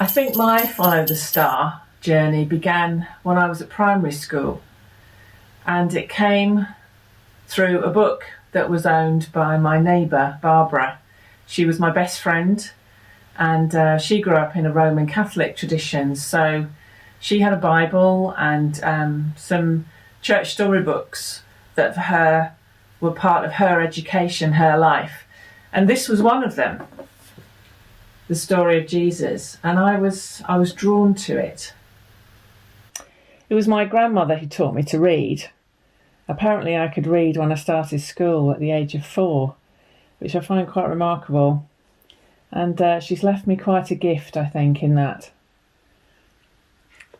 I think my Follow the Star journey began when I was at primary school, and it came through a book that was owned by my neighbour, Barbara. She was my best friend, and she grew up in a Roman Catholic tradition, so she had a Bible and some church storybooks that for her were part of her education, her life. And this was one of them, the story of Jesus, and I was drawn to it. It was my grandmother who taught me to read. Apparently I could read when I started school at the age of 4, which I find quite remarkable. And she's left me quite a gift, I think, in that.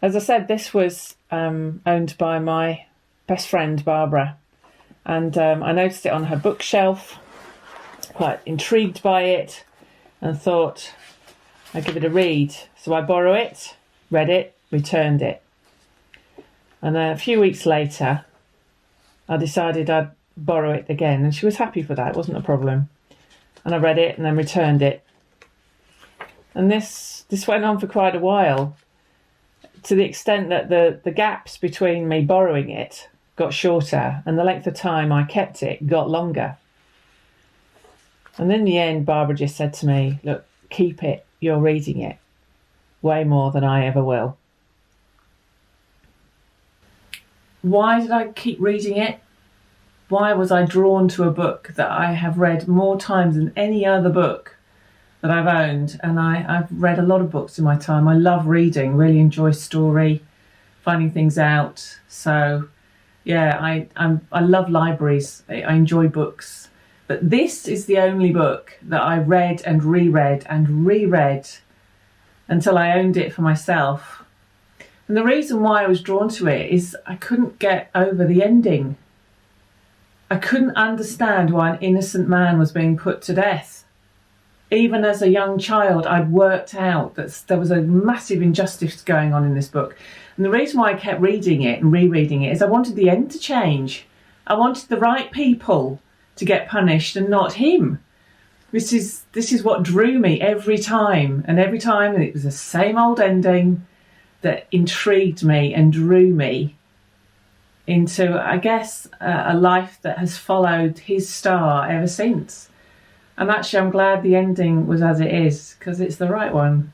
As I said, this was owned by my best friend, Barbara. And I noticed it on her bookshelf, quite intrigued by it, and thought I'd give it a read. So I borrowed it, read it, returned it. And a few weeks later, I decided I'd borrow it again, and she was happy for that, it wasn't a problem. And I read it and then returned it. And this went on for quite a while, to the extent that the gaps between me borrowing it got shorter and the length of time I kept it got longer. And in the end, Barbara just said to me, look, keep it, you're reading it way more than I ever will. Why did I keep reading it? Why was I drawn to a book that I have read more times than any other book that I've owned? And I've read a lot of books in my time. I love reading, really enjoy story, finding things out. So yeah, I love libraries. I enjoy books. But this is the only book that I read and reread until I owned it for myself. And the reason why I was drawn to it is I couldn't get over the ending. I couldn't understand why an innocent man was being put to death. Even as a young child, I'd worked out that there was a massive injustice going on in this book. And the reason why I kept reading it and rereading it is I wanted the end to change. I wanted the right people to get punished and not him. This is what drew me every time. And every time it was the same old ending that intrigued me and drew me into, I guess, a life that has followed his star ever since. And actually I'm glad the ending was as it is, because it's the right one.